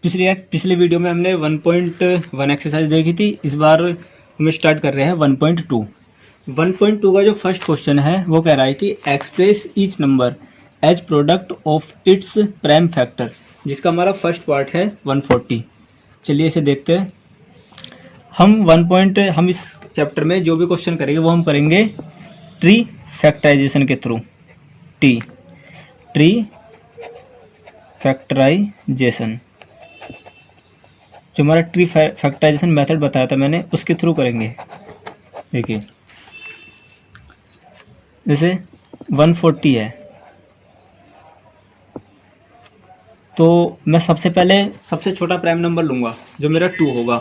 पिछले वीडियो में हमने 1.1 एक्सरसाइज देखी थी। इस बार हम स्टार्ट कर रहे हैं 1.2। 1.2 का जो फर्स्ट क्वेश्चन है वो कह रहा है कि express each number as product of its prime factor, जिसका हमारा फर्स्ट पार्ट है 140। चलिए इसे देखते हैं। हम इस चैप्टर में जो भी क्वेश्चन करेंगे वो हम करेंगे ट्री फैक्टराइजेशन के थ्रू। ट्री फैक्टराइजेशन, जो हमारा ट्री फैक्टराइजेशन मेथड बताया था मैंने, उसके थ्रू करेंगे। देखिए जैसे 140 है तो मैं सबसे पहले सबसे छोटा प्राइम नंबर लूँगा जो मेरा 2 होगा,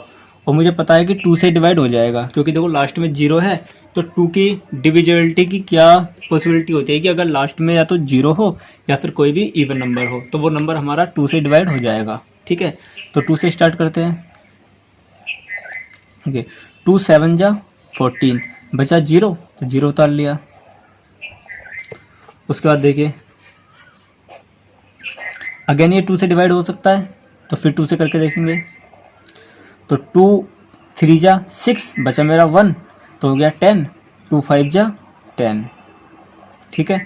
और मुझे पता है कि 2 से डिवाइड हो जाएगा क्योंकि देखो लास्ट में 0 है। तो 2 की डिविजिबिलिटी की क्या पॉसिबिलिटी होती है कि अगर लास्ट में या तो 0 हो या फिर कोई भी इवन नंबर हो तो वो नंबर हमारा 2 से डिवाइड हो जाएगा। ठीक है, तो 2 से स्टार्ट करते हैं। ओके, 2 7 जा 14, बचा 0 तो 0 उतार लिया। उसके बाद देखिए अगेन ये 2 से डिवाइड हो सकता है तो फिर 2 से करके देखेंगे। तो 2 3 जा 6, बचा मेरा 1 तो हो गया 10, 2 5 जा 10। ठीक है,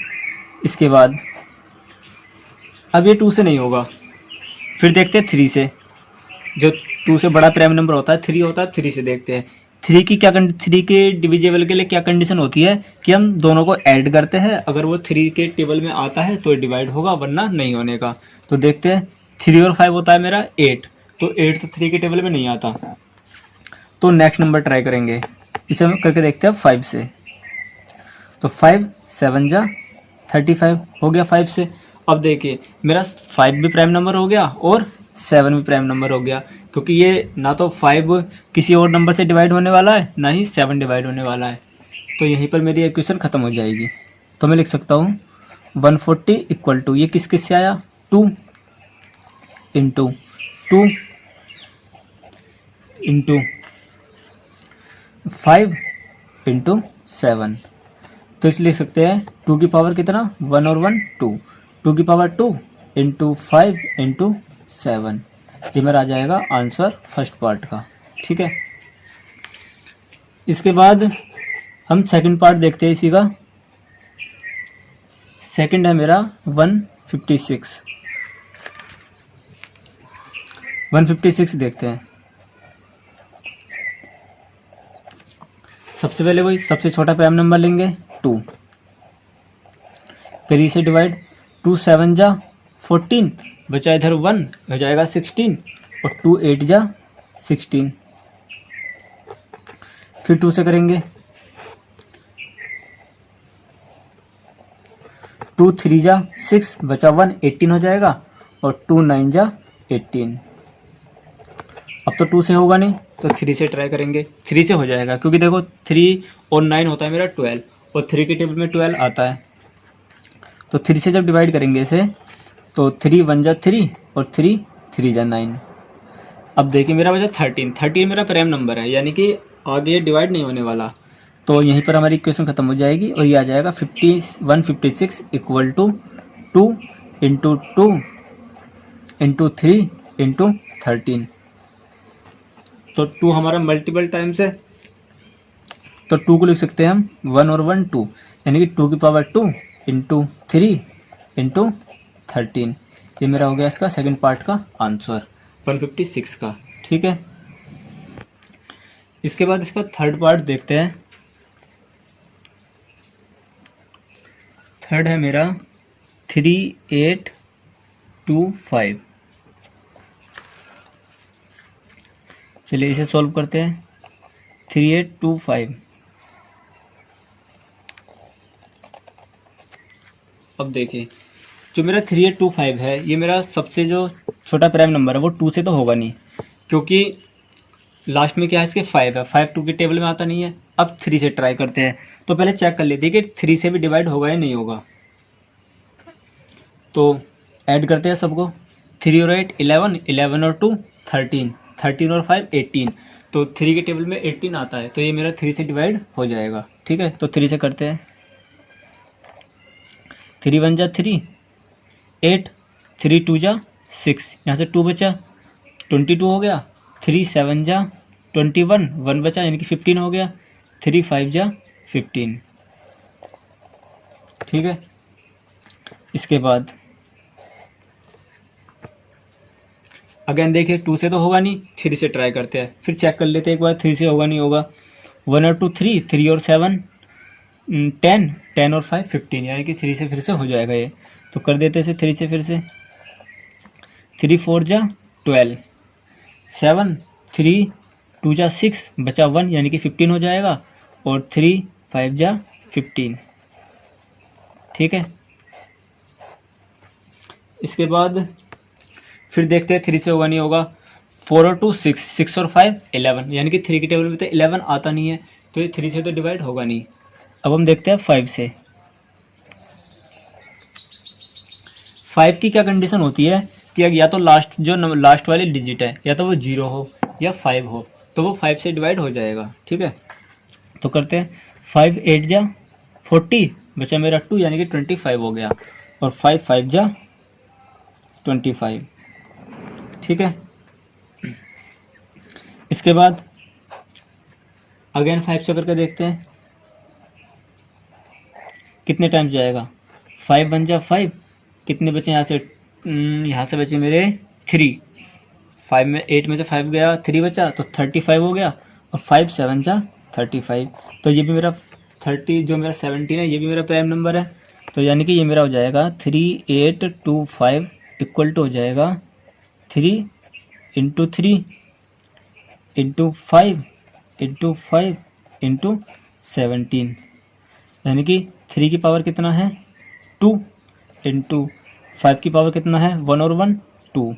इसके बाद अब ये 2 से नहीं होगा, फिर देखते हैं 3 से। जो 2 से बड़ा प्राइम नंबर होता है 3 होता है, 3 से देखते हैं। 3 के डिविजिबल के लिए क्या कंडीशन होती है कि हम दोनों को ऐड करते हैं, अगर वो 3 के टेबल में आता है तो डिवाइड होगा वरना नहीं होने का। तो देखते हैं 3 और 5 होता है मेरा 8, तो 8 तो 3 के टेबल में नहीं आता। तो नेक्स्ट नंबर ट्राई करेंगे, इसे हम करके देखते हैं 5 से। तो 5 7 जा 35 हो गया 5 से। अब देखिए मेरा 5 भी प्राइम नंबर हो गया और 7 भी प्राइम नंबर हो गया, क्योंकि ये ना तो 5 किसी और नंबर से डिवाइड होने वाला है ना ही 7 डिवाइड होने वाला है। तो यहीं पर मेरी इक्वेशन ख़त्म हो जाएगी। तो मैं लिख सकता हूँ 140 इक्वल टू, ये किस से आया 2 इंटू 2 इंटू 5 इंटू 7। तो इसलिए लिख सकते हैं 2 की पावर कितना, 1 और 1 2, 2 की पावर 2 इंटू 5 इंटू 7। ये मेरा आ जाएगा आंसर फर्स्ट पार्ट का। ठीक है, इसके बाद हम सेकंड पार्ट देखते हैं इसी का। सेकंड है मेरा 156। 156 देखते हैं। सबसे पहले वही सबसे छोटा प्राइम नंबर लेंगे 2, करिए से डिवाइड। 2 7 जा 14, बचा इधर 1 हो जाएगा 16, और 2 8 जा 16। फिर 2 से करेंगे। 2 3 जा 6, बचा 1 18 हो जाएगा, और 2 9 जा 18। अब तो 2 से होगा नहीं तो 3 से ट्राई करेंगे। 3 से हो जाएगा क्योंकि देखो 3 और 9 होता है मेरा 12, और 3 के टेबल में 12 आता है। तो 3 से जब डिवाइड करेंगे इसे तो 3 1 जा 3 और 3 3 जा 9। अब देखिए मेरा बचा 13। 13 मेरा प्राइम नंबर है, यानी कि आगे ये डिवाइड नहीं होने वाला। तो यहीं पर हमारी इक्वेशन ख़त्म हो जाएगी और ये आ जाएगा 156 equal to 2 into 2 into 3 into 13। तो 2 हमारा मल्टीपल टाइम्स है, तो 2 को लिख सकते हैं हम 1 और 1 2, यानी कि 2 की पावर 2 इंटू 3 इंटू 13। ये मेरा हो गया इसका सेकंड पार्ट का आंसर 156 का। ठीक है, इसके बाद इसका थर्ड पार्ट देखते हैं। थर्ड है मेरा 3825। चलिए इसे सॉल्व करते हैं। 3825। अब देखिए जो मेरा 3825 है, ये मेरा सबसे जो छोटा प्राइम नंबर है वो 2 से तो होगा नहीं, क्योंकि लास्ट में क्या है इसके 5 है। 5 2 के टेबल में आता नहीं है। अब 3 से ट्राई करते हैं, तो पहले चेक कर लेते हैं कि 3 से भी डिवाइड होगा या नहीं होगा। तो ऐड करते हैं सबको। 3 और 8 11, 11 और 2 13, 13 और 5 18। तो 3 के टेबल में 18 आता है, तो ये मेरा 3 से डिवाइड हो जाएगा। ठीक है, तो 3 से करते हैं। 3 1 जा 3 8, 3 2 जा 6, यहाँ से 2 बचा, 22 हो गया, 3 7 जा 21, 1 बचा यानी कि 15 हो गया, 3 5 जा 15। ठीक है, इसके बाद अगेन देखिए 2 से तो होगा नहीं, 3 से ट्राई करते हैं, फिर चेक कर लेते हैं एक बार 3 से होगा नहीं होगा। 1 और 2 3, 3 और 7 10, 10 और 5 15, यानी कि 3 से फिर से हो जाएगा ये। तो कर देते हैं 3 से फिर से, 3 4 जा 12, 7 3 2 जा 6, बचा 1 यानी कि 15 हो जाएगा, और 3 5 जा 15। ठीक है, इसके बाद फिर देखते हैं 3 से होगा नहीं होगा। 4 और 2 6, 6 और 5 11, यानी कि 3 की टेबल में तो 11 आता नहीं है, तो ये 3 से तो डिवाइड होगा नहीं। अब हम देखते हैं 5 से। 5 की क्या कंडीशन होती है कि या तो लास्ट वाली डिजिट है या तो वो 0 हो या 5 हो, तो वो 5 से डिवाइड हो जाएगा। ठीक है, तो करते हैं 5 8 जा 40, बचा मेरा 2 यानी कि 25 हो गया, और 5 5 जा 25। ठीक है, इसके बाद अगेन 5 से करके देखते हैं कितने टाइम जाएगा। 5 1 जा 5, कितने बचे यहाँ से बचे मेरे 3, 5 में 8 में से 5 गया, 3 बचा तो 35 हो गया, और 5 7 जा 35, तो ये भी मेरा 30 जो मेरा 17 है ये भी मेरा प्राइम नंबर है। तो यानी कि ये मेरा हो जाएगा 3825 इक्वल टू हो जाएगा 3 इंटू 3 इंटू 5 इंटू 5 इंटू 17, यानी कि 3 की पावर कितना है 2, इंटू 5 की पावर कितना है 1 और 1 2,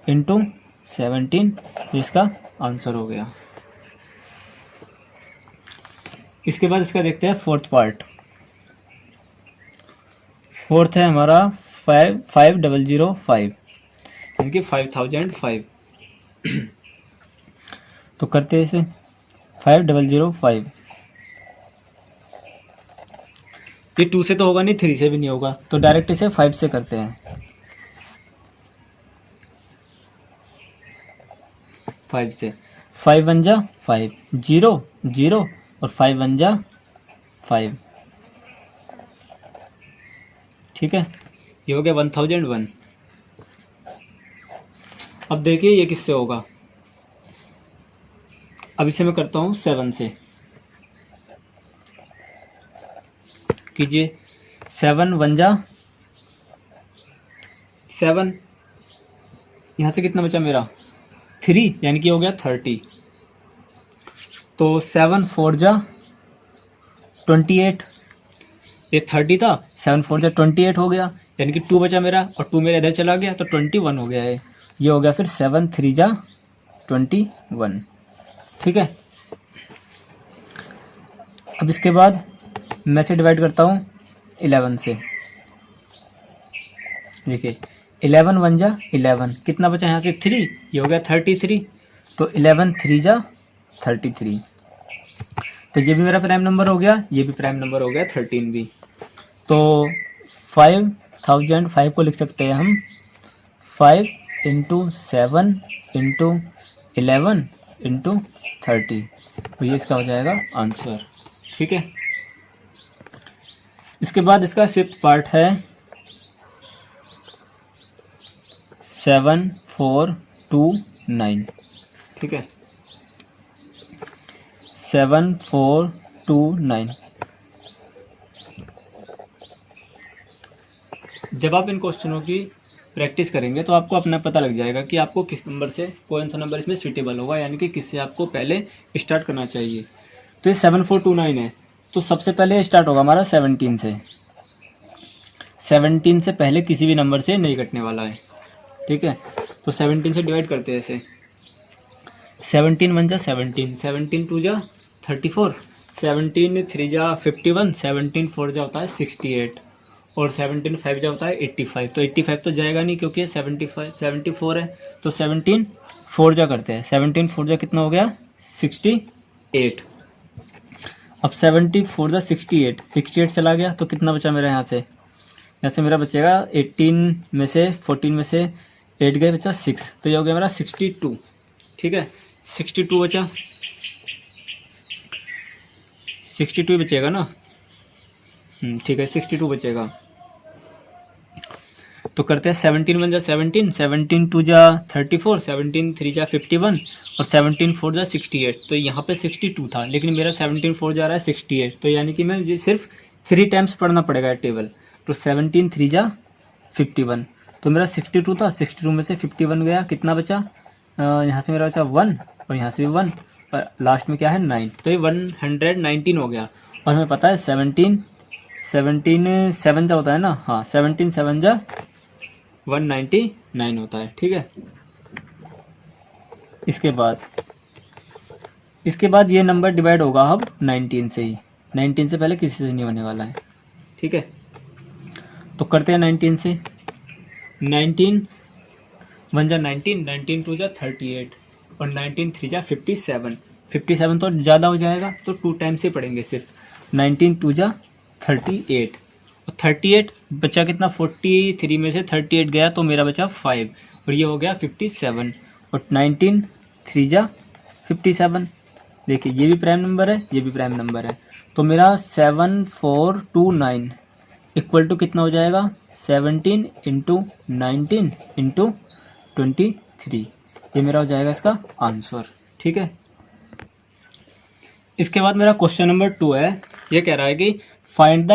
इंटू 17, इसका आंसर हो गया। इसके बाद इसका देखते हैं फोर्थ पार्ट। फोर्थ है हमारा 5005, यानी कि 5005। तो करते हैं इसे 5005। ये 2 से तो होगा नहीं, 3 से भी नहीं होगा, तो डायरेक्ट इसे 5 से करते हैं। 5 से 5 1 जा 5 0 0, और 5 1 जा 5। ठीक है, ये हो गया 1001। अब देखिए ये किससे होगा। अब इसे मैं करता हूँ 7 से। कीजिए 7 1 जा 7, यहाँ से कितना बचा मेरा 3, यानी कि हो गया 30। तो 7 4 जा 28, ये 30 था, 7 4 जा 28 हो गया, यानी कि 2 बचा मेरा, और 2 मेरा इधर चला गया तो 21 हो गया है। ये हो गया फिर 7 3 जा 21। ठीक है, अब इसके बाद मैं से डिवाइड करता हूँ 11 से। देखिए 11 1 जा 11, कितना बचा यहाँ से 3, ये हो गया 33, तो 11 3 जा 33, तो ये भी मेरा प्राइम नंबर हो गया, ये भी प्राइम नंबर हो गया 13 भी। तो 5005 को लिख सकते हैं हम 5 इंटू 7 इंटू 11 इंटू 30, तो ये इसका हो जाएगा आंसर। ठीक है, इसके बाद इसका फिफ्थ पार्ट है 7429। ठीक है, 7429। जब आप इन क्वेश्चनों की प्रैक्टिस करेंगे तो आपको अपना पता लग जाएगा कि आपको किस नंबर से कौन सा नंबर इसमें सूटेबल होगा, यानी कि किससे आपको पहले स्टार्ट करना चाहिए। तो ये 7429 है, तो सबसे पहले स्टार्ट होगा हमारा 17 से। 17 से पहले किसी भी नंबर से नहीं कटने वाला है। ठीक है, तो 17 से डिवाइड करते हैं ऐसे। 17 1 जा 17, 17 2 जा 34, 17 3 जा 51, 17 4 जा होता है 68, और 17 5 जा होता है 85। तो 85 तो जाएगा नहीं क्योंकि 74 है, तो 17 4 जा करते हैं। 17 4 जा कितना हो गया 68। अब 74 जा 68 चला गया, तो कितना बचा मेरा यहाँ से मेरा बचेगा 18 में से 14 में से 8 गए बचा 6, तो ये हो गया मेरा 62। ठीक है, 62 बचा, 62 बचेगा ना। ठीक है, 62 बचेगा। तो करते हैं 17 1 जा 17, 17 2 जा 34, 17 3 जा 51 और 17 4 जा 68। तो यहाँ पे 62 था, लेकिन मेरा 17 4 जा रहा है 68, तो यानी कि मैं सिर्फ 3 टाइम्स पढ़ना पड़ेगा टेबल। तो 17 3 जा 51, तो मेरा 62 था, 62 में से 51 गया, कितना बचा, यहाँ से मेरा बचा 1 और यहाँ से भी 1 और लास्ट में क्या है 9, तो ये 119 हो गया। और हमें पता है 17 7 जा होता है ना, हाँ 17 7 जा 199 होता है। ठीक है, इसके बाद ये नंबर डिवाइड होगा अब 19 से ही, 19 से पहले किसी से नहीं होने वाला है। ठीक है, तो करते हैं 19 से, 19 1 जा 19, 19 2 जा 38 और 19 3 जा 57, 57 तो ज़्यादा हो जाएगा, तो 2 टाइम्स से पढ़ेंगे सिर्फ। 19 2 जा 38 और 38 बचा कितना, 43 में से 38 गया तो मेरा बचा 5 और ये हो गया 57 और 19 3 जा 57। देखिए ये भी प्राइम नंबर है, ये भी प्राइम नंबर है, तो मेरा 7429 इक्वल टू कितना हो जाएगा, 17 इंटू 19 इंटू 23, ये मेरा हो जाएगा इसका आंसर। ठीक है, इसके बाद मेरा क्वेश्चन नंबर 2 है, ये कह रहा है कि find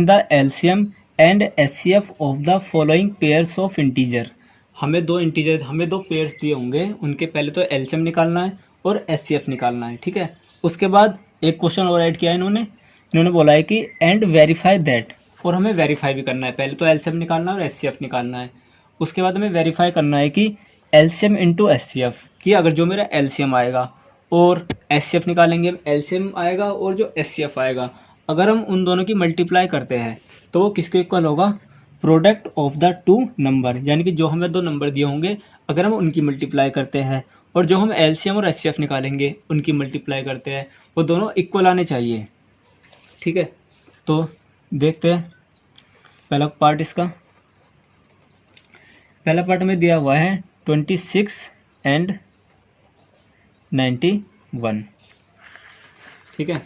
the LCM and HCF of the following pairs of integer. हमें दो पेयर्स दिए होंगे, उनके पहले तो एलसीएम निकालना है और एचसीएफ निकालना है। ठीक है, उसके बाद एक क्वेश्चन और ऐड किया है इन्होंने बोला है कि एंड वेरीफाई दैट, और हमें वेरीफाई भी करना है, पहले तो एलसीएम निकालना है और एचसीएफ निकालना है, उसके बाद हमें वेरीफाई करना है कि एलसीएम इंटू एचसीएफ, कि अगर जो मेरा एलसीएम आएगा और एचसीएफ निकालेंगे, एलसीएम आएगा और जो एचसीएफ आएगा, अगर हम उन दोनों की मल्टीप्लाई करते हैं तो वो किसके इक्वल होगा, product of the two number, यानी कि जो हमें दो नंबर दिए होंगे अगर हम उनकी मल्टीप्लाई करते हैं और जो हम एलसीएम और एचसीएफ निकालेंगे उनकी मल्टीप्लाई करते हैं, वो दोनों इक्वल आने चाहिए। ठीक है, तो देखते हैं पहला पार्ट इसका। पहला पार्ट में दिया हुआ है 26 एंड 91। ठीक है,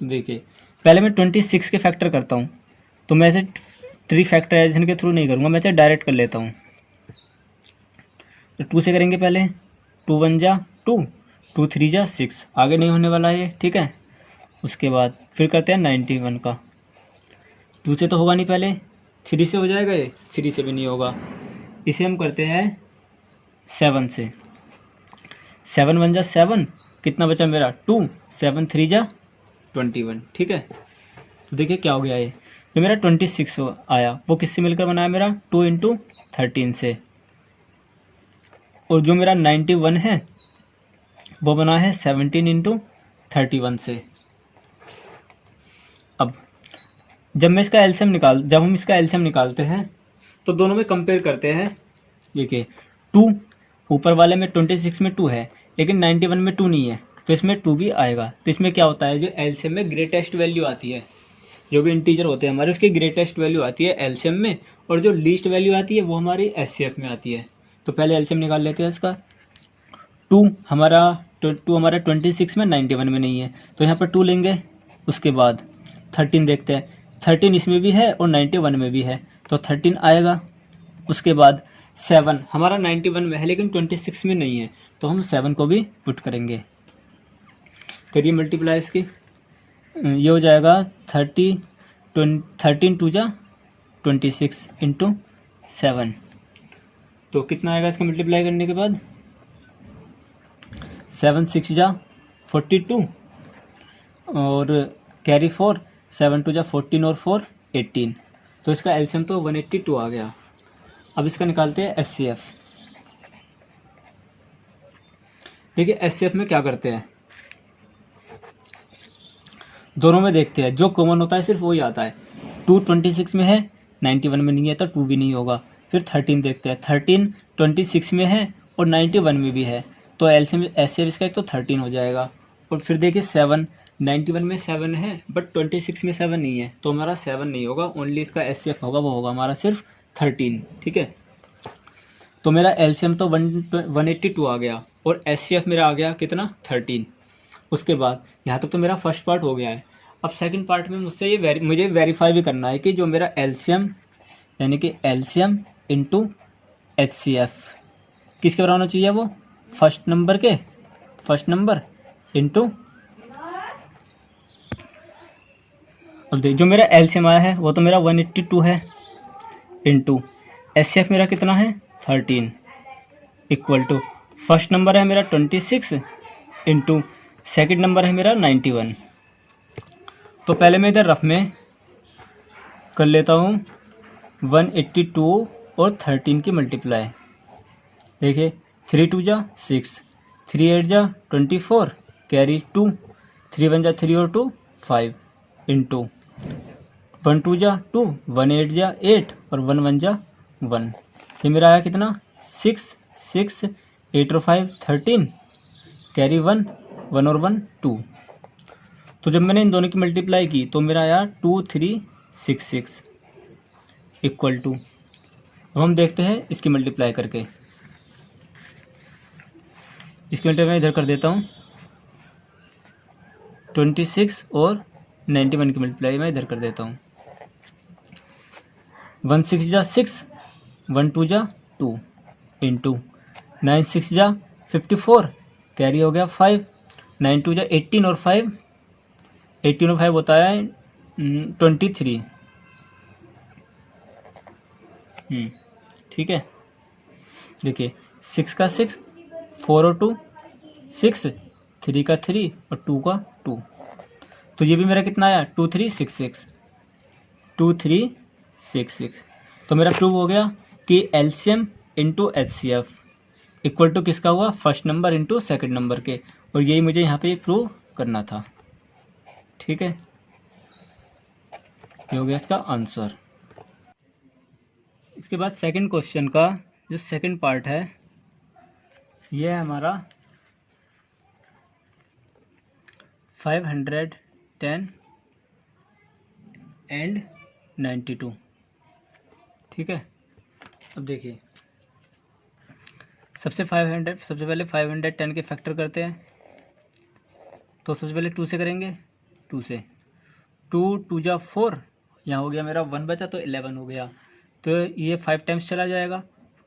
तो देखिए पहले मैं 26 के फैक्टर करता हूँ, तो मैं ऐसे ट्री फैक्टराइजेशन के थ्रू नहीं करूँगा, मैं ऐसे डायरेक्ट कर लेता हूँ। तो 2 से करेंगे पहले, 2 1 जा 2, 2 3 जा 6, आगे नहीं होने वाला है। ठीक है, उसके बाद फिर करते हैं 91 का, 2 से तो होगा नहीं, पहले 3 से हो जाएगा, ये 3 से भी नहीं होगा, इसे हम करते हैं 7 से, 7 1 जा 7, कितना बचा मेरा 2, 7 3 जा 21। ठीक है, तो देखिए क्या हो गया, ये जो मेरा 26 आया वो किससे मिलकर बना है, मेरा 2 इंटू 13 से, और जो मेरा 91 है वो बना है 17 इंटू 31 से। अब जब हम इसका एलसीएम निकालते हैं तो दोनों में कंपेयर करते हैं। देखिए 2 ऊपर वाले में 26 में 2 है, लेकिन 91 में 2 नहीं है, तो इसमें 2 भी आएगा। तो इसमें क्या होता है, जो एलसीएम में ग्रेटेस्ट वैल्यू आती है, जो भी इंटीजर होते हैं हमारे उसकी ग्रेटेस्ट वैल्यू आती है एलसीएम में, और जो लीस्ट वैल्यू आती है वो हमारी एचसीएफ में आती है। तो पहले एलसीएम निकाल लेते हैं इसका। 2 हमारा 26 में 91 में नहीं है, तो यहाँ पर 2 लेंगे। उसके बाद 13 देखते हैं, 13 इसमें भी है और 91 में भी है, तो 13 आएगा। उसके बाद 7 हमारा 91 में है लेकिन 26 में नहीं है, तो हम 7 को भी पुट करेंगे। करिए मल्टीप्लाई इसकी, ये हो जाएगा 13 2 जा 26 इंटू 7, तो कितना आएगा इसका मल्टीप्लाई करने के बाद, 7 6 जा 42 और कैरी 4, 7 2 जा 14 और 4 18, तो इसका एलसीएम तो 182 आ गया। अब इसका निकालते हैं एचसीएफ। देखिए एचसीएफ में क्या करते हैं, दोनों में देखते हैं, जो कॉमन होता है सिर्फ वही आता है। 2 26 में है, 91 में नहीं है, तो 2 भी नहीं होगा। फिर 13 देखते हैं, 13 26 में है और 91 में भी है, तो एलसीएम एचसीएफ इसका एक तो 13 हो जाएगा। और फिर देखिए 7 91 में 7 है बट 26 में 7 नहीं है, तो हमारा 7 नहीं होगा, ओनली इसका SCF होगा, वो होगा हमारा सिर्फ 13। ठीक है, तो मेरा LCM तो 182 आ गया और SCF मेरा आ गया कितना 13। उसके बाद यहाँ तक तो मेरा फर्स्ट पार्ट हो गया है। अब सेकंड पार्ट में मुझसे ये मुझे वेरीफाई भी करना है कि जो मेरा LCM यानी कि LCM इंटू HCF किसके बराबर होना चाहिए, वो फर्स्ट नंबर इंटू, अब देख जो मेरा LCM आया है वो तो मेरा 182 है, इंटू HCF मेरा कितना है 13, इक्वल टू फर्स्ट नंबर है मेरा 26 इंटू सेकेंड नंबर है मेरा 91। तो पहले मैं इधर रफ में कर लेता हूँ 182 और 13 की मल्टीप्लाई। देखिए 3 2 जा 6, 3 8 जा 24, कैरी 2, 3 1 जा 3 और 2 5, इंटू 1 2 जा 2, 1 8 जा 8 और 1 1 जा 1। ये मेरा आया कितना 6 6 8 और 5 13, कैरी 1 1 और 1 2। तो जब मैंने इन दोनों की मल्टीप्लाई की तो मेरा आया 2366 इक्वल टू, अब हम देखते हैं इसकी मल्टीप्लाई करके। इसकी मल्टीप्लाई इधर कर देता हूँ, 26 और 91 की मल्टीप्लाई मैं इधर कर देता हूँ। 1 6 जा 6, 1 2 जा 2, इंटू 9 6 जा 54, कैरी हो गया 5, 9 2 जा 18 और 5, 18 और 5 होता है 23। ठीक है, देखिए 6 का 6, 4 और 2 6, 3 का 3 और 2 का 2, तो ये भी मेरा कितना आया 2366, 2366। तो मेरा प्रूव हो गया कि LCM into HCF equal to किसका हुआ, first number into second number के, और यही मुझे यहाँ पे प्रूव करना था। ठीक है, ये हो गया इसका आंसर। इसके बाद सेकंड क्वेश्चन का जो सेकंड पार्ट है ये है हमारा 510 एंड 92। ठीक है, अब देखिए सबसे पहले 510 के फैक्टर करते हैं। तो सबसे पहले 2 से करेंगे, 2 से 2 2 जा 4, यहाँ हो गया मेरा 1 बचा तो 11 हो गया, तो ये 5 टाइम्स चला जाएगा,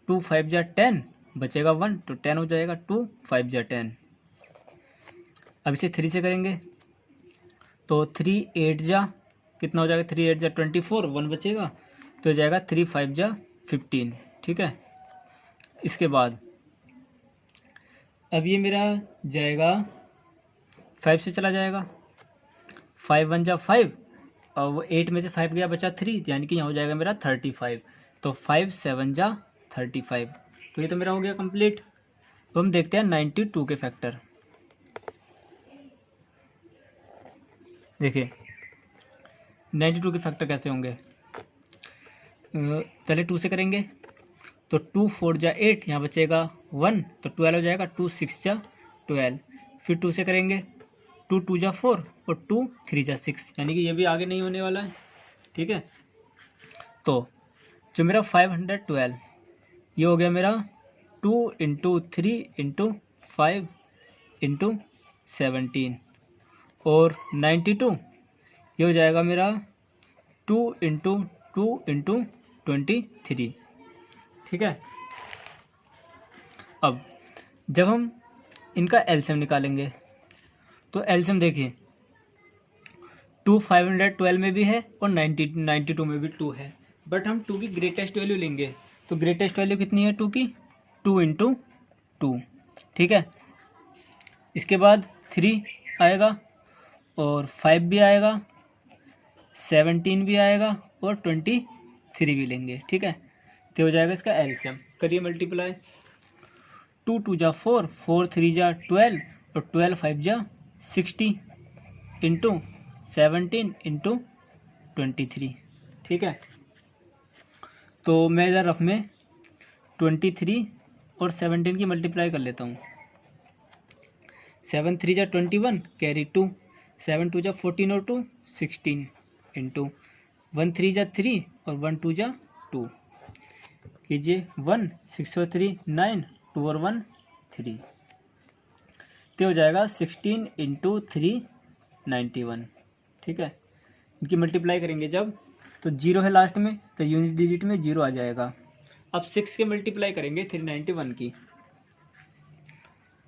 2 5 जा 10 बचेगा 1 तो 10 हो जाएगा, 2 5 जा 10। अब इसे 3 से करेंगे तो 3 8 जा कितना हो जाएगा, 3 8 जा 24, 1 बचेगा तो हो जाएगा 3 5 जा 15। ठीक है, इसके बाद अब ये मेरा जाएगा 5 से चला जाएगा, 5 1 जा 5 और वो 8 में से 5 गया बचा 3, यानी कि यहाँ हो जाएगा मेरा 35, तो 5 7 जा 35। तो ये तो मेरा हो गया कंप्लीट। तो हम देखते हैं 92 के फैक्टर। देखिए 92 के फैक्टर कैसे होंगे, पहले 2 से करेंगे तो 2 4 जा 8, यहाँ बचेगा 1 तो 12 हो जाएगा, 2 6 जा 12, फिर 2 से करेंगे 2 2 जा 4 और 2 3 जा 6, यानी कि ये भी आगे नहीं होने वाला है। ठीक है, तो जो मेरा 512 ये हो गया मेरा 2 इंटू 3 इंटू 5 इंटू 17, और 92 ये हो जाएगा मेरा 2 इंटू 2 इंटू 23। ठीक है, अब जब हम इनका एलसीएम निकालेंगे तो एलसीएम देखिए 2 512 में भी है और 92 में भी 2 है, बट हम 2 की ग्रेटेस्ट वैल्यू लेंगे, तो ग्रेटेस्ट वैल्यू कितनी है 2 की, 2 इंटू 2। ठीक है, इसके बाद 3 आएगा और 5 भी आएगा, 17 भी आएगा और 23 भी लेंगे। ठीक है, तो हो जाएगा इसका एलसीएम, करिए मल्टीप्लाई, 2 2 जा 4, 4 3 जा 12 और 12 5 जा 60 इंटू 17 इंटू 23। ठीक है, तो मैं इधर रफ में 23 और 17 की मल्टीप्लाई कर लेता हूँ। 7 3 जा 21, कैरी 2, 7 2 जा 14 और 2 16 इंटू 1 3 जा 3 और 1 2 जा 2 कीजिए 1 6 और 3 9 2 और 1 3 तो हो जाएगा 16 इंटू 3 91। ठीक है, इनकी मल्टीप्लाई करेंगे जब तो जीरो है लास्ट में तो यूनिट डिजिट में जीरो आ जाएगा। अब 6 के मल्टीप्लाई करेंगे 391 की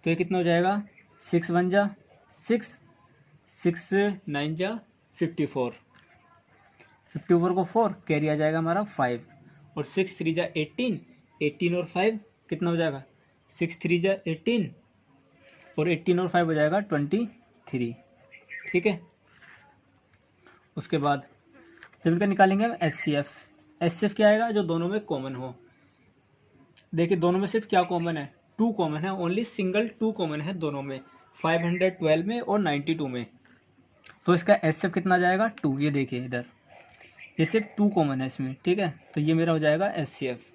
तो ये कितना हो जाएगा 6 1 जा 6 6 9 जा 54 54 को 4 कैरी आ जाएगा हमारा 5 और 6 3 जा 18 18 और 5 कितना हो जाएगा 6 3 जा 18 और 18 और 5 हो जाएगा 23। ठीक है, उसके बाद जब इनका निकालेंगे हम एच सी एफ क्या आएगा जो दोनों में कॉमन हो। देखिए दोनों में सिर्फ क्या कॉमन है 2 कॉमन है, ओनली सिंगल 2 कॉमन है दोनों में 512 में और 92 में। तो इसका एच सी एफ कितना आ जाएगा 2। ये देखिए इधर ये सिर्फ 2 कॉमन है इसमें। ठीक है, तो ये मेरा हो जाएगा एच सी एफ।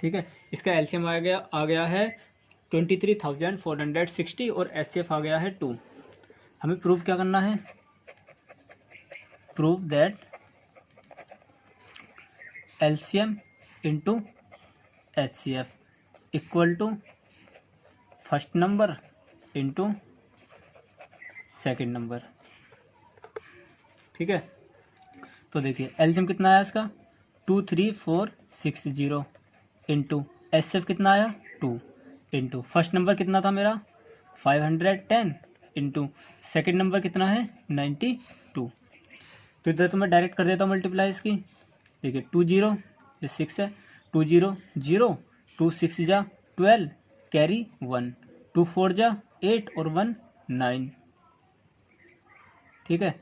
ठीक है, इसका एलसीएम आ गया है 23,460 और एच सी एफ आ गया है 2। हमें प्रूव क्या करना है, prove that LCM into H C F equal to first number into second number. ठीक है, तो देखिए एलसीएम कितना आया इसका 23460 इंटू एच सी एफ कितना आया 2 इंटू फर्स्ट नंबर कितना था मेरा 510 इंटू सेकेंड नंबर कितना है 92। तो इधर तो मैं डायरेक्ट कर देता हूँ मल्टीप्लाई इसकी। देखिए 2 0 ये 6 है 2 0 0 2 6 जा 12 कैरी 1 2 4 जा 8 और 1 9। ठीक है,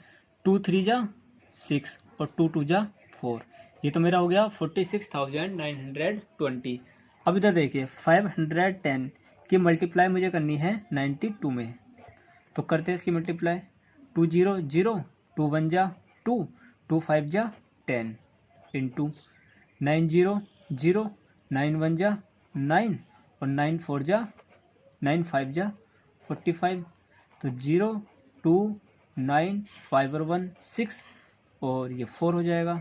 2 3 जा 6 और 2 2 जा 4। ये तो मेरा हो गया 46,920। अब इधर देखिए 510 की मल्टीप्लाई मुझे करनी है 92 में, तो करते हैं इसकी मल्टीप्लाई 2 0 0 2 1 जा 2 2 5 जा 10 इंटू 9 0 0 9 1 जा 9 और 9 4 जा 9 5 जा 45। तो 0 2 9 5 और 1 6 और ये 4 हो जाएगा।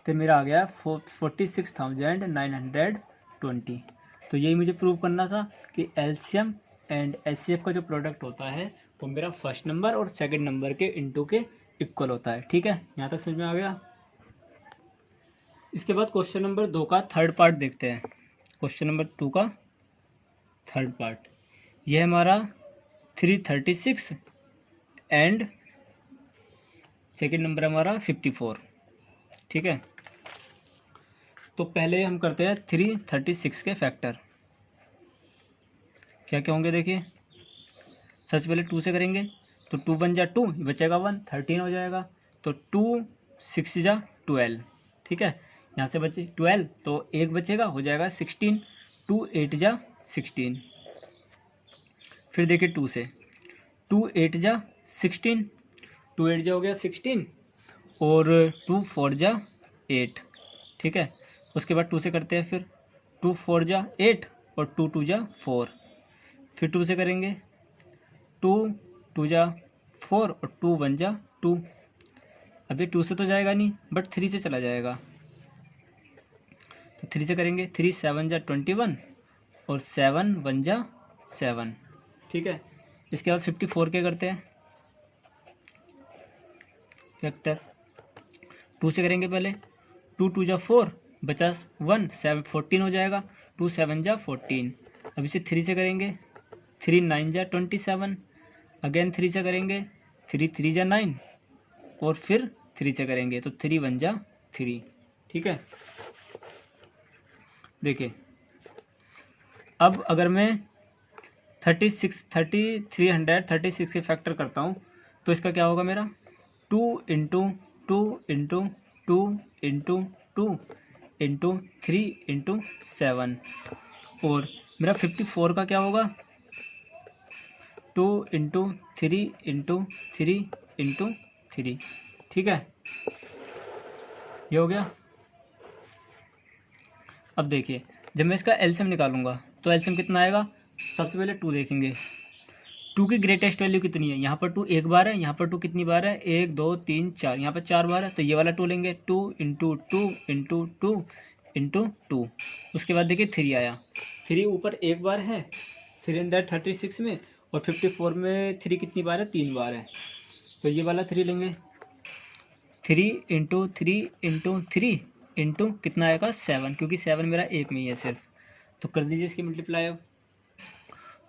तो मेरा आ गया 46,920। तो यही मुझे प्रूव करना था कि एलसीएम एंड एचसीएफ का जो प्रोडक्ट होता है वो मेरा फर्स्ट नंबर और सेकंड नंबर के इनटू के इक्वल होता है। ठीक है, यहाँ तक समझ में आ गया। इसके बाद क्वेश्चन नंबर 2 का थर्ड पार्ट देखते हैं। क्वेश्चन नंबर 2 का थर्ड पार्ट यह हमारा 336 एंड सेकंड नंबर हमारा 54। ठीक है, तो पहले हम करते हैं 336 के फैक्टर। क्या क्या होंगे देखिए, सबसे पहले 2 से करेंगे तो 2 1 जा 2 बचेगा 1 13 हो जाएगा। तो 2 6 जा 12। ठीक है, यहाँ से बचे 12 तो 1 बचेगा हो जाएगा 16 2 8 जा 16। फिर देखिए 2 से 2 8 जा 16 2 8 जा हो गया 16 और 2 4 जा 8। ठीक है, उसके बाद 2 से करते हैं फिर 2 4 जा 8 और 2 2 जा 4। फिर 2 से करेंगे 2 2 जा 4 और 2 1 जा 2। अभी 2 से तो जाएगा नहीं बट 3 से चला जाएगा, तो 3 से करेंगे 3 7 जा 21 और 7 1 जा 7। ठीक है, इसके बाद 54 के करते हैं फैक्टर। 2 से करेंगे पहले 2 2 जा 4 बचा 1 7 14 हो जाएगा 2 7 जा 14। अब इसे 3 से करेंगे 3 9 जा 27। अगेन 3 से करेंगे 3 3 जा 9 और फिर 3 से करेंगे तो 3 1 जा 3। ठीक है, देखिए अब अगर मैं 336 के फैक्टर करता हूँ तो इसका क्या होगा मेरा 2 into 2 into 2 into 2 into 3 into 7 और मेरा 54 का क्या होगा 2 इंटू 3 इंटू 3 इंटू 3। ठीक है, ये हो गया। अब देखिए जब मैं इसका एलसीएम निकालूंगा तो एलसीएम कितना आएगा, सबसे पहले 2 देखेंगे टू की ग्रेटेस्ट वैल्यू कितनी है, यहाँ पर टू एक बार है, यहाँ पर टू कितनी बार है, 1 2 3 4, यहाँ पर 4 बार है, तो ये वाला टू लेंगे, 2 into two into two into two. उसके बाद देखिए 3 आया, 3 ऊपर एक बार है, 3 इन दैट 36 में, और 54 में 3 कितनी बार है, 3 बार है, तो ये वाला 3 लेंगे, 3 इंटू थ्री इंटू कितना आएगा 7, क्योंकि 7 मेरा एक में ही है सिर्फ, तो कर दीजिए इसकी मल्टीप्लाई अब।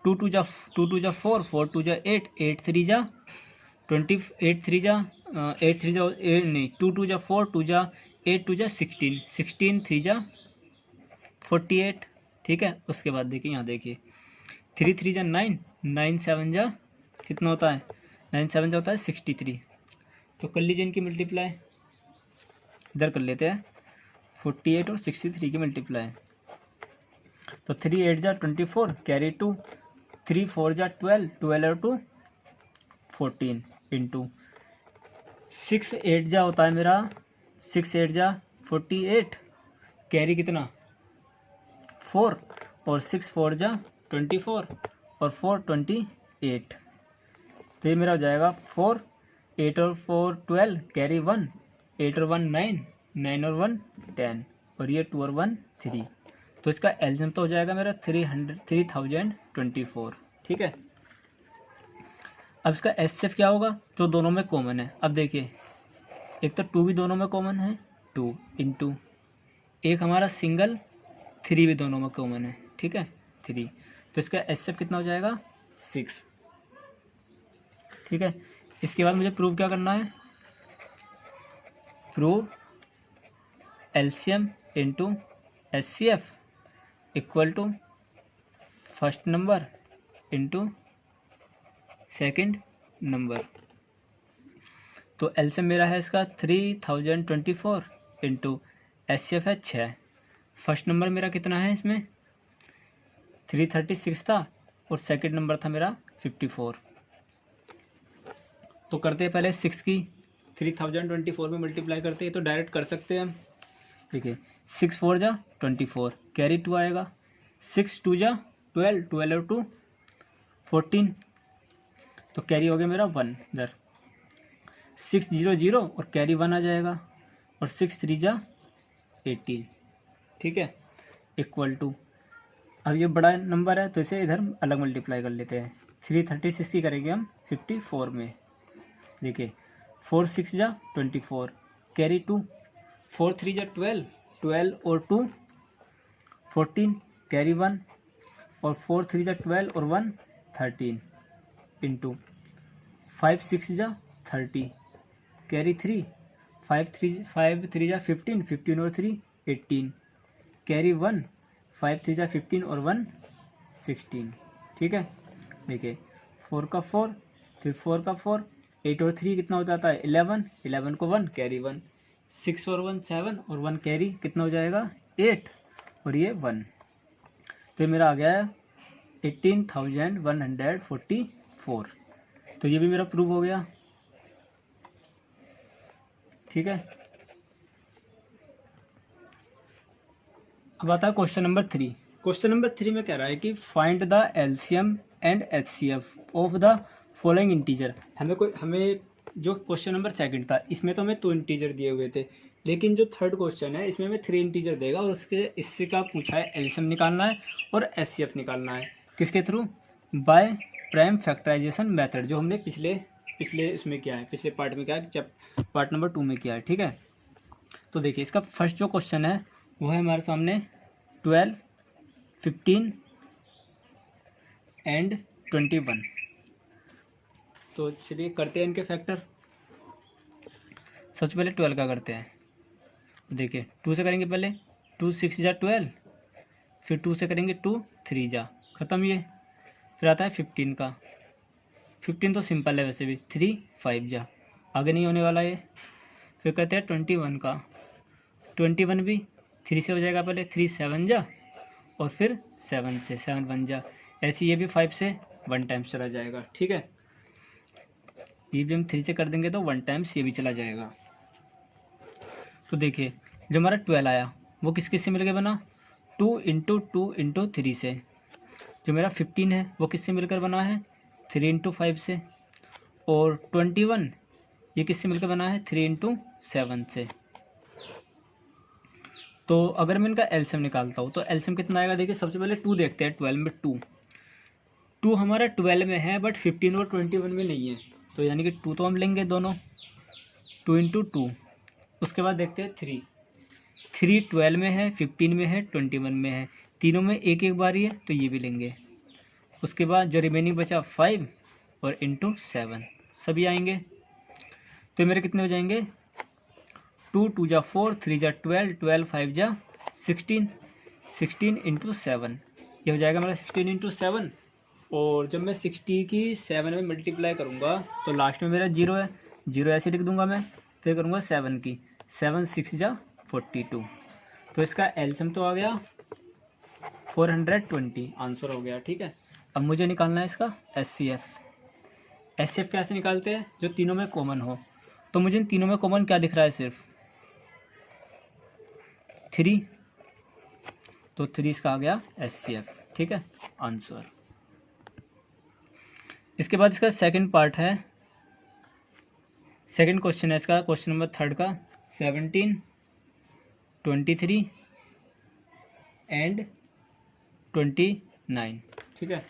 2 टू जा 4, 4 टू जा 8, 8 3 जा 20, 8 3 जा 8 3 जा नहीं, 2 टू जा 4, 2 जा 8 टू जा 16, 16 3 जा 48, ठीक है। उसके बाद देखिए यहाँ देखिए 3 3 जा 9, 9 7 जा कितना होता है, 9 7 जा होता है 63, तो कर लीजिए इनकी मल्टीप्लाई, इधर कर लेते हैं 48 और 63 की मल्टीप्लाई, तो 3 8 जा 24 कैरी 2, 3 4 जा 12, 12 और 2 14 इंटू 6 8 जा होता है मेरा 6 8 जा 48, कैरी कितना 4, और 6 4 जा 24 और 4 28, तो ये मेरा हो जाएगा 4 8 और 4 12 कैरी 1, 8 और 1 9, 9 और 1 10, और ये 2 और 1 3, तो इसका एलसीएम तो हो जाएगा मेरा 3024, ठीक है। अब इसका एचसीएफ क्या होगा, जो दोनों में कॉमन है। अब देखिए एक तो 2 भी दोनों में कॉमन है, 2 इंटू एक हमारा सिंगल 3 भी दोनों में कॉमन है, ठीक है 3, तो इसका एचसीएफ कितना हो जाएगा 6, ठीक है। इसके बाद मुझे प्रूव क्या करना है, prove LCM into HCF equal to first number into second number, तो एलसीएम मेरा है इसका 3024 इंटू एचसीएफ है 6, फर्स्ट नंबर मेरा कितना है इसमें 336 था, और सेकंड नंबर था मेरा 54, तो करते हैं पहले 6 की 3024 में मल्टीप्लाई करते हैं, तो डायरेक्ट कर सकते हैं हम, देखिए 6 4 जा 24 कैरी 2 आएगा, 6 2 जा 12, 12 और 2 14, तो कैरी हो गया मेरा 1 इधर, 6 0 0 और कैरी 1 आ जाएगा, और 6 3 जा 18, ठीक है इक्वल टू, अब ये बड़ा नंबर है तो इसे इधर अलग मल्टीप्लाई कर लेते हैं, 336 की करेंगे हम 54 में, देखिए 4 6 जा 24 कैरी 2, 4 3 जा 12, 12 और 2 14 कैरी 1, और 4 3 जा 12 और 1 13 इंटू 5 6 जा 30 कैरी 3, 5 3 जा 15, 15 और 3 18 कैरी 1, 5 3 जा 15 और 1 16, ठीक है। देखिए 4 का 4 फिर 4 का 4, 8 और 3 कितना हो जाता है 11, 11 को 1 कैरी 1, 6 और 1 7 और 1 कैरी कितना हो जाएगा 8, और ये 1, तो मेरा आ गया है 18,144, तो ये भी मेरा प्रूव हो गया, ठीक है। अब आता है क्वेश्चन नंबर 3। क्वेश्चन नंबर 3 में कह रहा है कि find the LCM and HCF of the following integer. हमें जो क्वेश्चन नंबर 2 था इसमें तो हमें 2 इंटीजर दिए हुए थे, लेकिन जो थर्ड क्वेश्चन है इसमें हमें 3 इंटीजर देगा, और इससे क्या पूछा है एलसीएम निकालना है और एचसीएफ निकालना है, किसके through, by prime factorization method, जो हमने पिछले इसमें किया है, पिछले पार्ट में किया है, जब पार्ट नंबर 2 में किया है, ठीक है। तो देखिए इसका फर्स्ट जो क्वेश्चन है वो है हमारे सामने 12 15 एंड 21, तो चलिए करते हैं इनके फैक्टर। सबसे पहले 12 का करते हैं, देखिए 2 से करेंगे पहले, 2 6 जा 12, फिर 2 से करेंगे 2 3 जा, ख़त्म ये। फिर आता है 15 का, 15 तो सिंपल है वैसे भी, 3 5 जा, आगे नहीं होने वाला ये। फिर कहते हैं 21 का, 21 भी 3 से हो जाएगा पहले, 3 7 जा, और फिर 7 से 7 1 जा, ऐसे ये भी 5 से 1 टाइम्स चला जाएगा, ठीक है। ये भी हम 3 से कर देंगे तो 1 टाइम्स ये भी चला जाएगा। तो देखिए जो हमारा 12 आया वो किस किस से मिलकर बना, 2 इंटू 3 से। जो मेरा 15 है वो किससे मिलकर बना है, 3 इंटू 5 से, और 21 ये किससे मिलकर बना है 3 इंटू 7 से। तो अगर मैं इनका एलसीएम निकालता हूँ तो एलसीएम कितना आएगा, देखिए सबसे पहले 2 देखते हैं, 12 में 2 हमारा 12 में है बट 15 और 21 में नहीं है, तो यानी कि 2 तो हम लेंगे दोनों, 2 इंटू 2। उसके बाद देखते हैं 3 12 में है, 15 में है, 21 में है, तीनों में एक एक बारी है तो ये भी लेंगे। उसके बाद जो रिमेनिंग बचा 5 और इंटू 7 सभी आएंगे, तो मेरे कितने हो जाएंगे 2 2 जा 4, 3 जा 12, 12 5 जा 16, 16 इंटू 7 ये हो जाएगा मेरा 16 इंटू 7। और जब मैं 60 की 7 में मल्टीप्लाई करूँगा तो लास्ट में मेरा 0 है, 0 ऐसे लिख दूंगा मैं, फिर करूँगा 7 की 7 6 जा 42, तो इसका एलसीएम तो आ गया 420 आंसर हो गया। ठीक है, अब मुझे निकालना है इसका एचसीएफ। एचसीएफ कैसे निकालते हैं, जो तीनों में कॉमन हो, तो मुझे इन तीनों में कॉमन क्या दिख रहा है, सिर्फ 3, तो 3 इसका आ गया एचसीएफ। ठीक है, आंसर। इसके बाद इसका सेकंड पार्ट है, सेकंड क्वेश्चन है इसका, क्वेश्चन नंबर 3 का 17 23 एंड 29। ठीक है,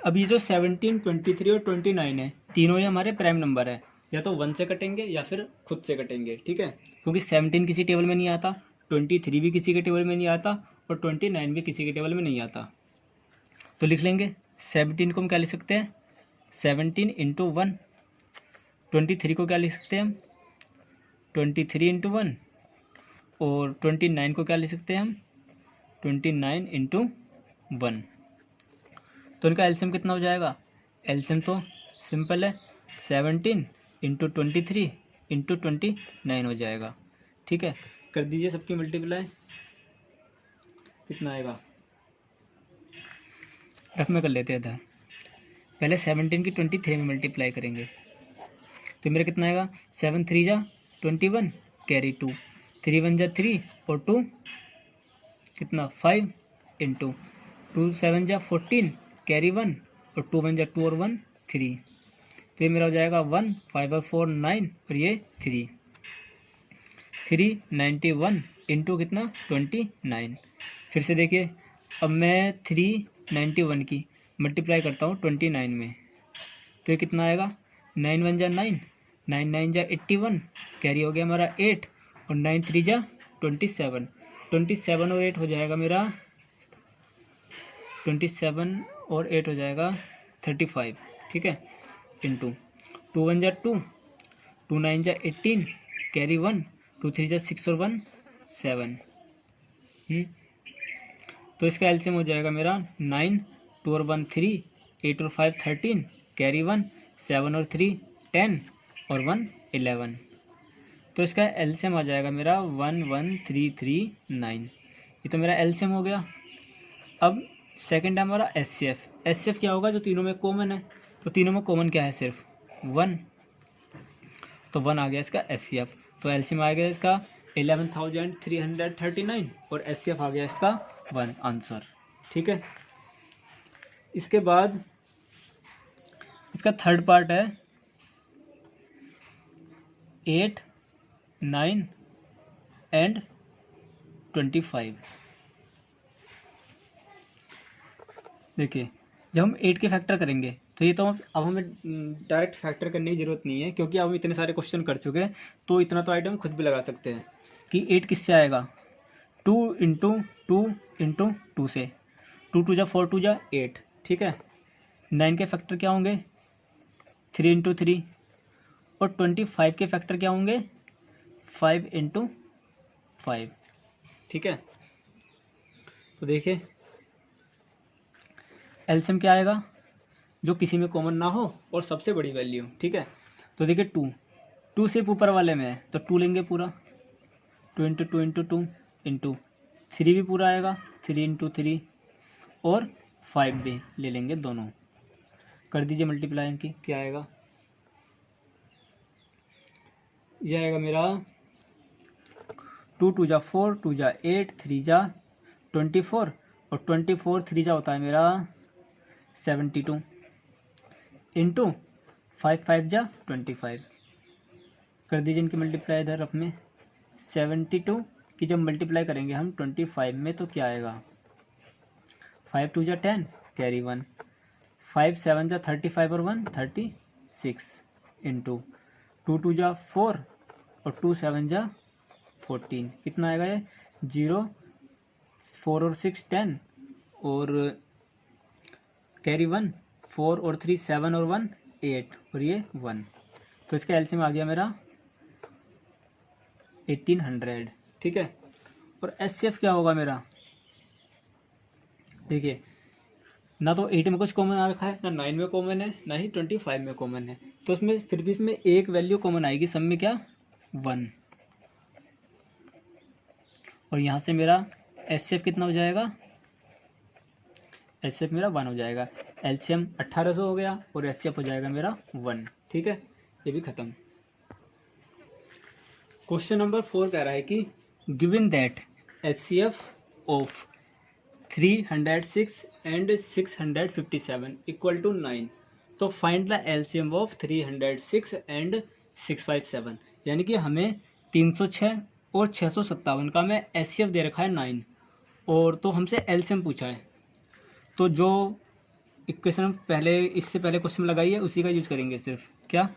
अब ये जो 17 23 और 29 है, तीनों ही हमारे प्राइम नंबर है, या तो 1 से कटेंगे या फिर खुद से कटेंगे। ठीक है, क्योंकि 17 किसी टेबल में नहीं आता, 23 भी किसी के टेबल में नहीं आता, और 29 भी किसी के टेबल में नहीं आता। तो लिख लेंगे 17 को हम क्या लिख सकते हैं 17 इंटू 1, 23 को क्या लिख सकते हैं हम 23 इंटू 1, और 29 को क्या लिख सकते हैं हम 29 इंटू 1। तो इनका एलसीएम कितना हो जाएगा, एलसीएम तो सिंपल है 17 इंटू 23 इंटू 29 हो जाएगा। ठीक है, कर दीजिए सबकी मल्टीप्लाई, कितना आएगा, रफ में कर लेते हैं था, पहले 17 की 23 में मल्टीप्लाई करेंगे तो मेरा कितना आएगा 7 3 जा 21 कैरी 2, 3 1 जा 3 और 2 कितना 5 इंटू 2 7 जा 14 कैरी 1 और 2 1 जा 2 और 1 3, तो ये मेरा हो जाएगा 1 5 और 4 9 और ये 3 91 इंटू कितना 29। फिर से देखिए, अब मैं 391 की मल्टीप्लाई करता हूँ 29 में, तो ये कितना आएगा 9 1 जा 9, 9 9 जा 81 कैरी हो गया हमारा 8, और 9 3 जा 27, 27 और 8 हो जाएगा मेरा 27 और 8 हो जाएगा 35। ठीक है, इंटू 2 1 जा 2, 2 9 जा 18 कैरी 1, 2 3 जा 6 और 1 7। तो इसका एलसीएम हो जाएगा मेरा 9 2 और 1 3, 8 और 5 13 कैरी 1, 7 और 3 10 और 1 11। तो इसका एलसीएम आ जाएगा मेरा 11339। ये तो मेरा एलसीएम हो गया। अब सेकंड है हमारा एचसीएफ। एचसीएफ क्या होगा, जो तीनों में कॉमन है, तो तीनों में कॉमन क्या है सिर्फ 1, तो 1 आ गया इसका एचसीएफ। तो एलसीएम आ गया इसका 11339 और एचसीएफ आ गया इसका 1 आंसर। ठीक है, इसके बाद इसका थर्ड पार्ट है 8 9 एंड 25। देखिए, जब हम 8 के फैक्टर करेंगे तो ये तो अब हमें डायरेक्ट फैक्टर करने की ज़रूरत नहीं है, क्योंकि अब हम इतने सारे क्वेश्चन कर चुके हैं, तो इतना तो आइटम खुद भी लगा सकते हैं कि 8 किससे आएगा 2 इंटू 2 इंटू 2 से, 2 2 जा 4 2 जा 8। ठीक है, 9 के फैक्टर क्या होंगे 3 इंटू 3, और 25 के फैक्टर क्या होंगे 5 इंटू 5। ठीक है, तो देखिए एलसीएम क्या आएगा, जो किसी में कॉमन ना हो और सबसे बड़ी वैल्यू। ठीक है, तो देखिए 2 सिर्फ ऊपर वाले में है तो 2 लेंगे पूरा, 2 इंटू 2 इंटू 2 इंटू 3 भी पूरा आएगा, 3 इंटू 3, और 5 भी ले लेंगे दोनों। कर दीजिए मल्टीप्लाई इनकी, क्या आएगा, यह आएगा मेरा 2 2 जा 4, 2 जा 8, 3 जा 24, और 24 3 जा होता है मेरा 72 इंटू 5 जा 25 कर दीजिए इनकी मल्टीप्लाई इधर अपने 72 की जब मल्टीप्लाई करेंगे हम 25 में तो क्या आएगा 5 2 जा 10 कैरी 1 5 7 जा 35 और 1 36 इंटू 2 2 जा 4 और 2 7 जा 14 कितना आएगा ये 0 4 और 6 10 और कैरी 1 4 और 3 7 और 1 8 और ये 1 तो इसका एलसीएम आ गया मेरा 1800 ठीक है। और एचसीएफ क्या होगा मेरा देखिए ना तो 8 में कुछ कॉमन आ रखा है ना 9 में कॉमन है ना ही 25 में कॉमन है तो उसमें फिर भी इसमें एक वैल्यू कॉमन आएगी सब में क्या 1 और यहाँ से मेरा एचसीएफ कितना हो जाएगा एचसीएफ मेरा 1 हो जाएगा एलसीएम 1800 हो गया और एचसीएफ हो जाएगा मेरा 1 ठीक है ये भी खत्म। क्वेश्चन नंबर 4 कह रहा है कि given that HCF of 306 and 657 equal to 9 तो find the LCM of 306 and 657 यानी कि हमें 306 और 657 का में एचसीएफ दे रखा है 9 और तो हमसे एलसीएम पूछा है तो जो इक्वेशन पहले इससे पहले क्वेश्चन लगाई है उसी का यूज करेंगे सिर्फ क्या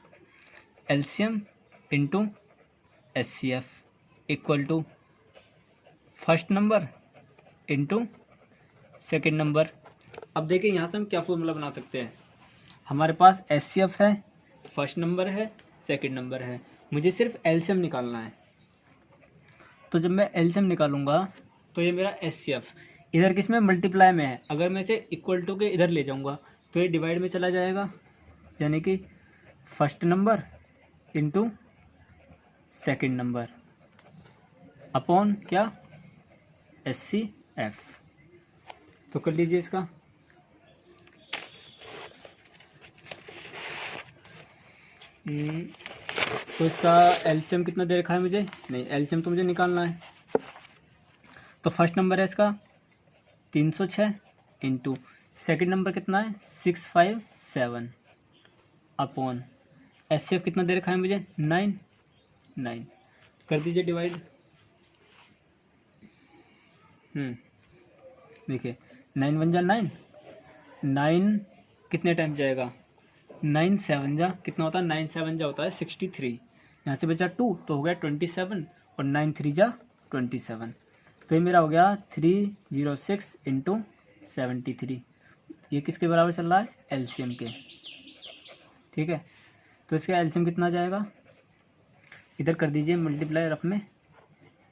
LCM into HCF equal to first number into second number. अब देखिए यहाँ से हम क्या फॉर्मूला बना सकते हैं हमारे पास एचसीएफ है फर्स्ट नंबर है सेकेंड नंबर है मुझे सिर्फ एलसीएम निकालना है तो जब मैं एलसीएम निकालूंगा तो ये मेरा एचसीएफ इधर किस में मल्टीप्लाई में है अगर मैं इसे इक्वल टू के इधर ले जाऊंगा तो ये डिवाइड में चला जाएगा यानी कि first number into second number upon क्या एचसीएफ तो कर लीजिए इसका तो इसका एलसीएम कितना दे रखा है मुझे नहीं एलसीएम तो मुझे निकालना है तो फर्स्ट नंबर है इसका 306 इंटू सेकेंड नंबर कितना है 657 अपॉन एचसीएफ कितना दे रखा है मुझे 9 कर दीजिए डिवाइड देखिए 9 1 जा 9 कितने टाइम जाएगा 9 7 जा कितना होता है 9 7 जा होता है 63 यहाँ से बचा 2 तो हो गया 27 और 9 3 जा 27 तो ये मेरा हो गया 306 इंटू 73 ये किसके बराबर चल रहा है एलसीएम के ठीक है। तो इसका एलसीएम कितना जाएगा इधर कर दीजिए मल्टीप्लाई रफ में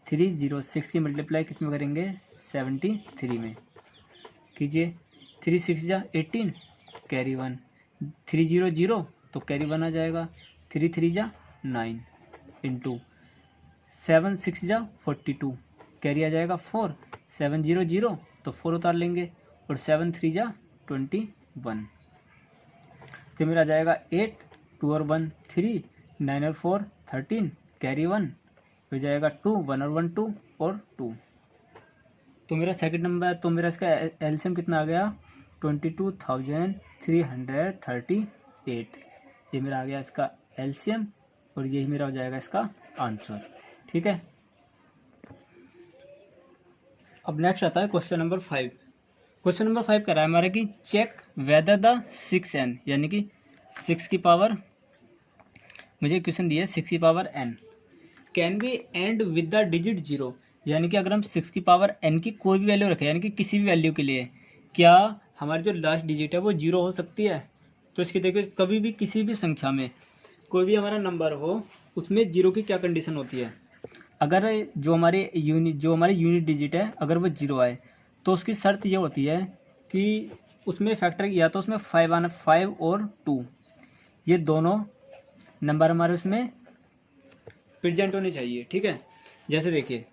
306 की मल्टीप्लाई किस में करेंगे 73 में कीजिए 3 6 जा 18 कैरी 1 300 तो कैरी 1 आ जाएगा 3 3 जा 9 इंटू 7 6 जा 42 कैरी आ जाएगा 4 700 तो 4 उतार लेंगे और 7 3 जा 21 तो मेरा आ जाएगा 8 2 और 1 3 9 और 4 13 कैरी 1 हो जाएगा 2 1 और 1 2 और 2 तो मेरा सेकंड नंबर तो मेरा इसका एलसीएम कितना आ गया 22,338 ये मेरा आ गया इसका एलसीएम और यही मेरा हो जाएगा इसका आंसर ठीक है। अब नेक्स्ट आता है क्वेश्चन नंबर 5 क्वेश्चन नंबर 5 कह रहा है हमारा कि चेक वेदर द 6n यानी कि 6 की पावर मुझे क्वेश्चन दिया 6 की power n can be and with the digit 0 यानी कि अगर हम 6 की पावर n की कोई भी वैल्यू रखें यानी कि किसी भी वैल्यू के लिए क्या हमारी जो लास्ट डिजिट है वो 0 हो सकती है। तो इसकी देखिए कभी भी किसी भी संख्या में कोई भी हमारा नंबर हो उसमें 0 की क्या कंडीशन होती है अगर जो हमारे यूनिट डिजिट है अगर वो 0 आए तो उसकी शर्त ये होती है कि उसमें फैक्टर या तो उसमें 5 और 2 ये दोनों नंबर हमारे उसमें प्रेजेंट होने चाहिए ठीक है। जैसे देखिए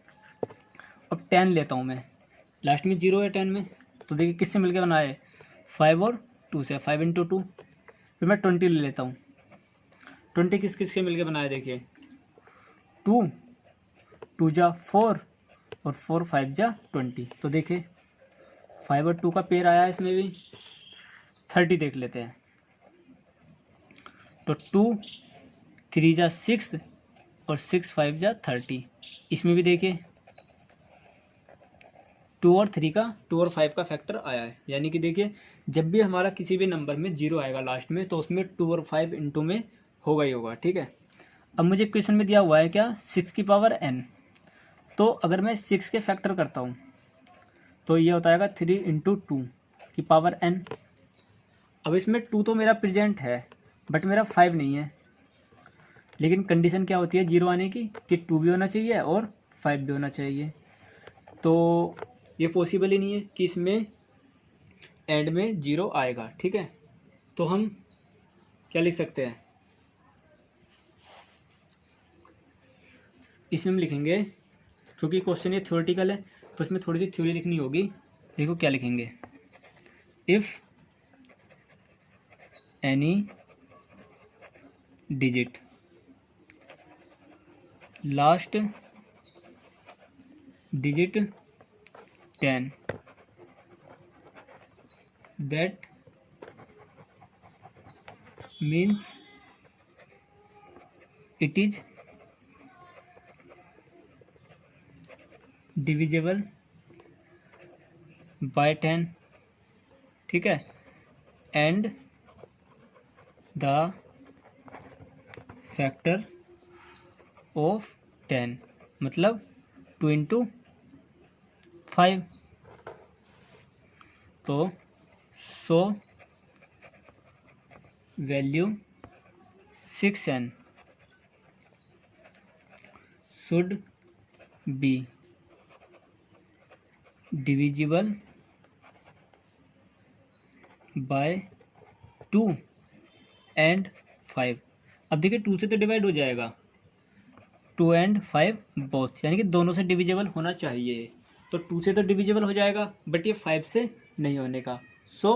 अब 10 लेता हूँ मैं लास्ट में 0 है 10 में तो देखिए किससे मिलके बना है 5 और 2 से 5 इंटू 2 फिर मैं 20 ले लेता हूँ 20 किस किस से मिलके बनाया देखिए 2 जा 4 और 4 5 जा 20 तो देखिए 5 और 2 का पेयर आया इसमें भी 30 देख लेते हैं। तो 2 3 जा 6 और 6 5 जा 30। इसमें भी देखिए 2 और 5 का फैक्टर आया है। यानी कि देखिए जब भी हमारा किसी भी नंबर में 0 आएगा लास्ट में तो उसमें 2 और 5 इंटू में होगा ही होगा। ठीक है। अब मुझे क्वेश्चन में दिया हुआ है क्या 6 की पावर n। तो अगर मैं 6 के फैक्टर करता हूँ तो ये होता है 3 इंटू 2 की पावर n। अब इसमें 2 तो मेरा प्रेजेंट है बट मेरा 5 नहीं है। लेकिन कंडीशन क्या होती है 0 आने की कि 2 भी होना चाहिए और 5 भी होना चाहिए। तो ये पॉसिबल ही नहीं है कि इसमें एंड में 0 आएगा। ठीक है। तो हम क्या लिख सकते हैं, इसमें हम लिखेंगे, क्योंकि क्वेश्चन ये थ्योरेटिकल है तो इसमें थोड़ी सी थ्योरी लिखनी होगी। देखो क्या लिखेंगे, if any digit last digit 10 that means it is divisible by 10। ठीक है। and the factor of 10 मतलब 2 इंटू 5। तो so value 6n should be divisible by 2 and 5। अब देखिए 2 से तो डिवाइड हो जाएगा, 2 एंड 5 बोथ, यानी कि दोनों से डिविजिबल होना चाहिए। तो 2 से तो डिविजिबल हो जाएगा बट ये 5 से नहीं होने का। So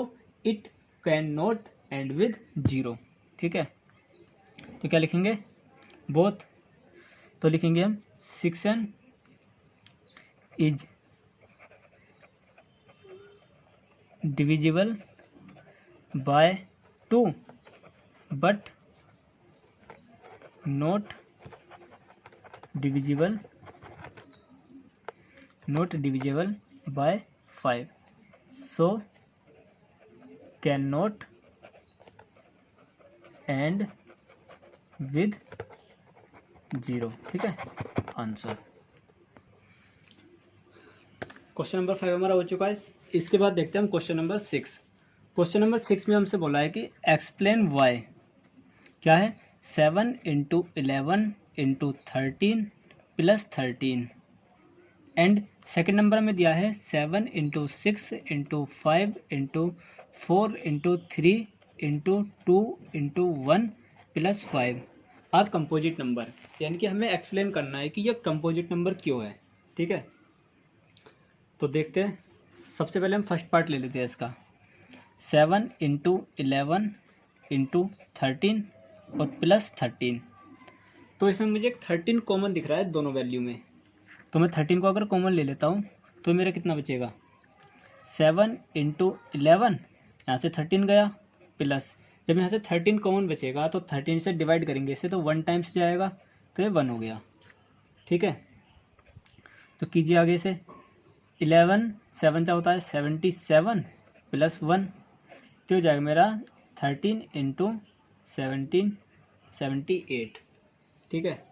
it can not and with 0। ठीक है। तो क्या लिखेंगे, बोथ। तो लिखेंगे हम 6n is divisible by 2 but not divisible by 5, so can not and with 0। ठीक है, आंसर। क्वेश्चन नंबर 5 हमारा हो चुका है। इसके बाद देखते हैं हम क्वेश्चन नंबर 6। क्वेश्चन नंबर 6 में हमसे बोला है कि एक्सप्लेन वाई क्या है 7 into 11 into 13 plus 13। And second number में दिया है 7 into 6 into 5 into 4 into 3 into 2 into 1 plus 5 are composite number. यानी कि हमें एक्सप्लेन करना है कि यह कंपोजिट नंबर क्यों है। ठीक है। तो देखते हैं, सबसे पहले हम फर्स्ट पार्ट ले लेते हैं इसका। 7 इंटू 11 इंटू 13 और प्लस 13। तो इसमें मुझे 13 कॉमन दिख रहा है दोनों वैल्यू में। तो मैं 13 को अगर कॉमन ले लेता हूँ तो मेरा कितना बचेगा 7 इंटू 11, यहाँ से 13 गया प्लस, जब यहाँ से 13 कॉमन बचेगा तो 13 से डिवाइड करेंगे इससे तो 1 टाइम्स जाएगा तो ये 1 हो गया। ठीक है। तो कीजिए आगे से 11 7 का होता है 77 प्लस 1 तो हो जाएगा मेरा 13 इंटू 17 78। ठीक है।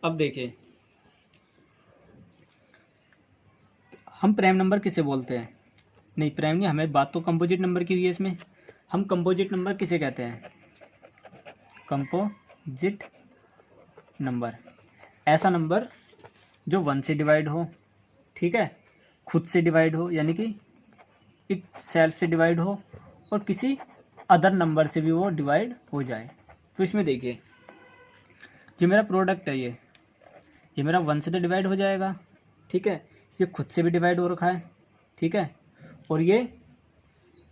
अब देखिए हम प्राइम नंबर किसे बोलते हैं, नहीं प्राइम नहीं, हमें बात तो कंपोजिट नंबर की हुई है। इसमें हम कंपोजिट नंबर किसे कहते हैं, कंपोजिट नंबर ऐसा नंबर जो 1 से डिवाइड हो। ठीक है, खुद से डिवाइड हो यानी कि इट सेल्फ से डिवाइड हो और किसी अदर नंबर से भी वो डिवाइड हो जाए। तो इसमें देखिए जो मेरा प्रोडक्ट है ये मेरा 1 से तो डिवाइड हो जाएगा। ठीक है, ये खुद से भी डिवाइड हो रखा है। ठीक है, और ये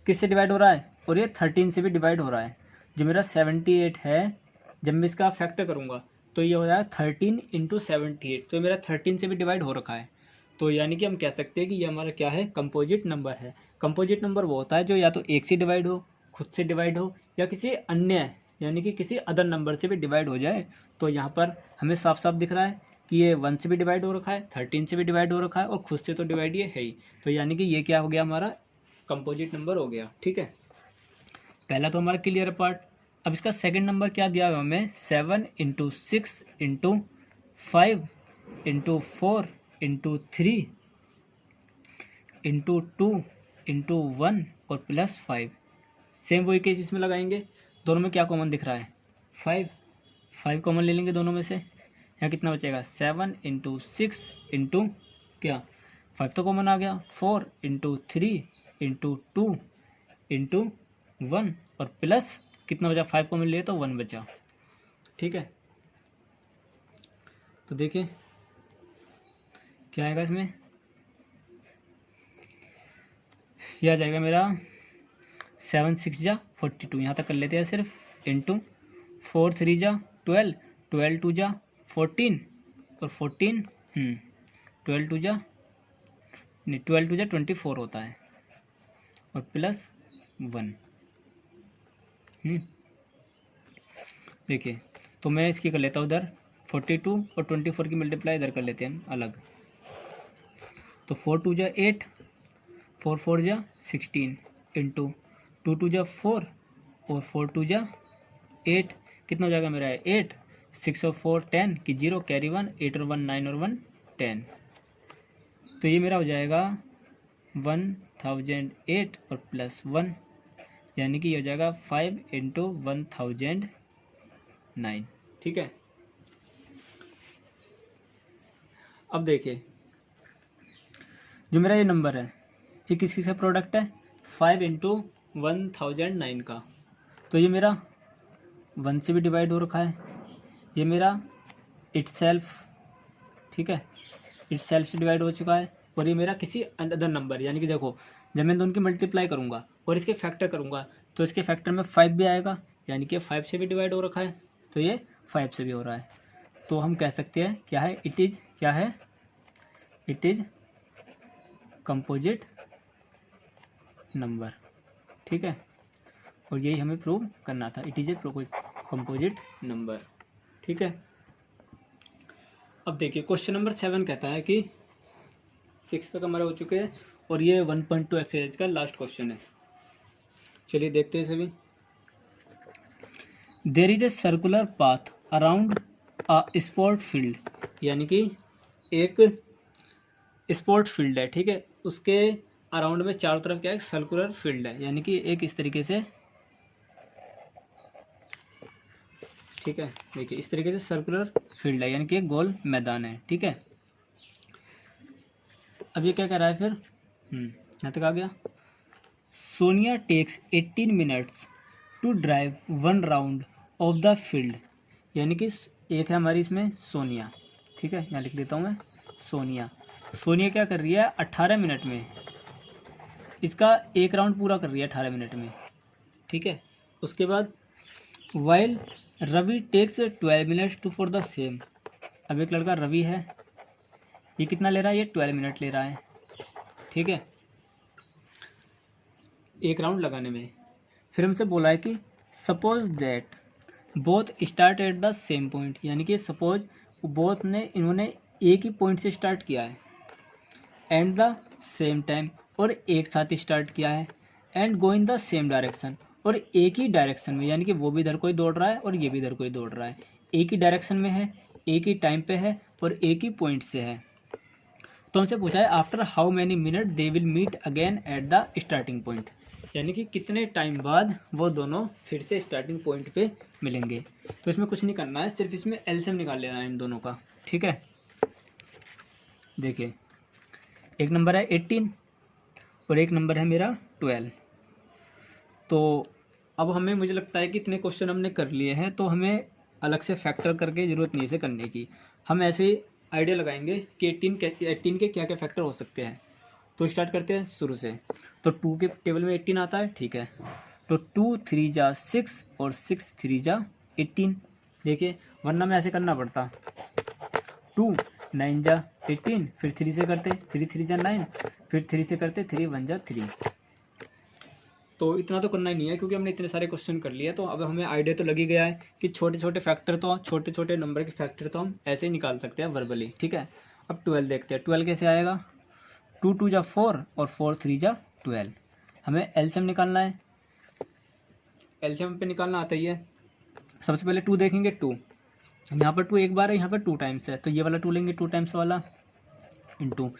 किससे डिवाइड हो रहा है, और ये 13 से भी डिवाइड हो रहा है। जो मेरा 78 है, जब मैं इसका फैक्टर करूँगा तो ये हो जाएगा 13 इंटू 78, तो मेरा 13 से भी डिवाइड हो रखा है। तो यानी कि हम कह सकते हैं कि ये हमारा क्या है, कंपोजिट नंबर है। कंपोजिट नंबर वो होता है जो या तो एक से डिवाइड हो, खुद से डिवाइड हो, या किसी अन्य यानी कि किसी अदर नंबर से भी डिवाइड हो जाए। तो यहाँ पर हमें साफ साफ दिख रहा है कि ये 1 से भी डिवाइड हो रखा है, 13 से भी डिवाइड हो रखा है, और खुद से तो डिवाइड ये है ही। तो यानी कि ये क्या हो गया, हमारा कंपोजिट नंबर हो गया। ठीक है, पहला तो हमारा क्लियर पार्ट। अब इसका सेकंड नंबर क्या दिया हुआ हमें, 7 × 6 × 5 × 4 × 3 × 2 × 1 और +5। सेम वही केस इसमें लगाएंगे। दोनों में क्या कॉमन दिख रहा है, 5 कॉमन ले लेंगे दोनों में से। यहाँ कितना बचेगा, 7 × 6 × क्या, 5 तो कॉमन आ गया, 4 × 3 × 2 × 1 और प्लस कितना बचा, 5 कॉमन लिए तो 1 बचा। ठीक है, तो देखिए क्या आएगा इसमें, यह आ जाएगा मेरा 7 6 जा 42, यहाँ तक कर लेते हैं सिर्फ, इंटू 4 3 जा 12, 12 2 जा 14 और 14 12 2 जा 24 होता है और प्लस 1। देखिए तो मैं इसकी कर लेता हूँ उधर 42 और 24 की मल्टीप्लाई इधर कर लेते हैं हम अलग। तो 4 2 जा 8, 4 4 जा 16 इंटू 2 2 जा 4 और 4 2 जा 8, कितना हो जाएगा मेरा है 8, 6 और 4 10 की 0 कैरी 1, 8 और 1 9 और 1 10। तो ये मेरा हो जाएगा 1008 और +1, यानी कि ये हो जाएगा 5 × 1009। ठीक है, अब देखिए जो मेरा ये नंबर है ये किस किस का प्रोडक्ट है, 5 × 1009 का। तो ये मेरा 1 से भी डिवाइड हो रखा है, ये मेरा इटसेल्फ, ठीक है, इटसेल्फ से डिवाइड हो चुका है, और ये मेरा किसी अदर नंबर, यानी कि देखो जब मैं दोनों की मल्टीप्लाई करूँगा और इसके फैक्टर करूँगा तो इसके फैक्टर में 5 भी आएगा, यानी कि 5 से भी डिवाइड हो रखा है, तो ये 5 से भी हो रहा है। तो हम कह सकते हैं क्या है, इट इज़ क्या है, इट इज़ कंपोजिट नंबर। ठीक है, और यही हमें प्रूव करना था, it is a composite number. ठीक है, अब देखिए क्वेश्चन नंबर 7 कहता है कि 6 तक हमारे हो चुके हैं और ये 1.2 एक्सरसाइज का लास्ट क्वेश्चन है। चलिए देखते हैं सभी। There is a circular path around a sport field, यानी कि एक स्पोर्ट फील्ड है। ठीक है, उसके अराउंड में चारों तरफ क्या है, सर्कुलर फील्ड है, यानी कि एक इस तरीके से, ठीक है, देखिए इस तरीके से सर्कुलर फील्ड है, यानी कि एक गोल मैदान है। ठीक है, अब ये क्या कह रहा है फिर, यहाँ तक आ गया। Sonia takes 18 minutes to drive 1 round of the field, यानी कि एक है हमारी इसमें सोनिया। ठीक है, यहाँ लिख देता हूँ मैं, सोनिया क्या कर रही है 18 मिनट में, इसका एक राउंड पूरा कर रही है 18 मिनट में। ठीक है, उसके बाद while Ravi takes 12 minutes to for the same, अब एक लड़का रवि है, ये कितना ले रहा है, ये 12 मिनट ले रहा है। ठीक है, एक राउंड लगाने में। फिर हमसे बोला है कि suppose that both start at the same point, यानी कि सपोज बोथ ने, इन्होंने एक ही पॉइंट से स्टार्ट किया है, एंड द सेम टाइम, और एक साथ ही स्टार्ट किया है, and go in the same direction, और एक ही डायरेक्शन में, यानी कि वो भी इधर कोई दौड़ रहा है और ये भी इधर कोई दौड़ रहा है, एक ही डायरेक्शन में है, एक ही टाइम पे है और एक ही पॉइंट से है। तो हमसे पूछा है after how many minute they will meet again at the starting point, यानी कि कितने टाइम बाद वो दोनों फिर से स्टार्टिंग पॉइंट पे मिलेंगे। तो इसमें कुछ नहीं करना है, सिर्फ इसमें एलसीएम निकाल लेना है इन दोनों का। ठीक है, देखिए एक नंबर है 18 और एक नंबर है मेरा 12। तो अब हमें, मुझे लगता है कि इतने क्वेश्चन हमने कर लिए हैं, तो हमें अलग से फैक्टर करके ज़रूरत नहीं है इसे करने की। हम ऐसे ही आइडिया लगाएंगे कि 18 के क्या क्या फैक्टर हो सकते हैं। तो स्टार्ट करते हैं शुरू से। तो 2 के टेबल में 18 आता है, ठीक है, तो 2 3 जा 6 और 6 3 जा 18। देखिए वरना में ऐसे करना पड़ता, 2 9 जा 18, फिर 3 से करते 3 3 जा 9, फिर 3 से करते 3 1 जा 3। तो इतना तो करना ही नहीं है क्योंकि हमने इतने सारे क्वेश्चन कर लिए। तो अब हमें आइडिया तो लग ही गया है कि छोटे छोटे नंबर के फैक्टर तो हम ऐसे ही निकाल सकते हैं वर्बली, ठीक है। अब 12 देखते हैं, 12 कैसे आएगा। 2 2 जा 4 और 4 3 जा 12। हमें एलसीएम निकालना है, एलसीएम पे निकालना आता ही है। सबसे पहले 2 देखेंगे, 2 यहाँ पर 2 एक बार है, यहाँ पर 2 टाइम्स है, तो ये वाला 2 लेंगे 2 टाइम्स वाला इंटू।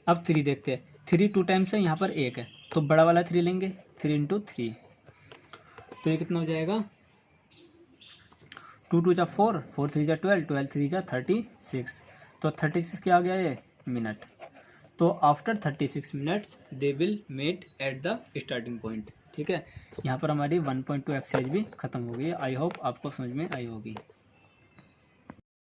अब 3 देखते हैं, 3 2 टाइम्स है, यहाँ पर 1 है, तो बड़ा वाला 3 लेंगे, 3 इंटू 3। तो ये कितना हो जाएगा, 2 2 जा 4, 4 3 जा 12, 12 3 जा 36। तो 36 क्या आ गया ये मिनट। तो after 36 minutes they will met at the starting point, ठीक है। यहाँ पर हमारी 1.2 एक्सरसाइज भी खत्म हो गई है। आई होप आपको समझ में आई होगी।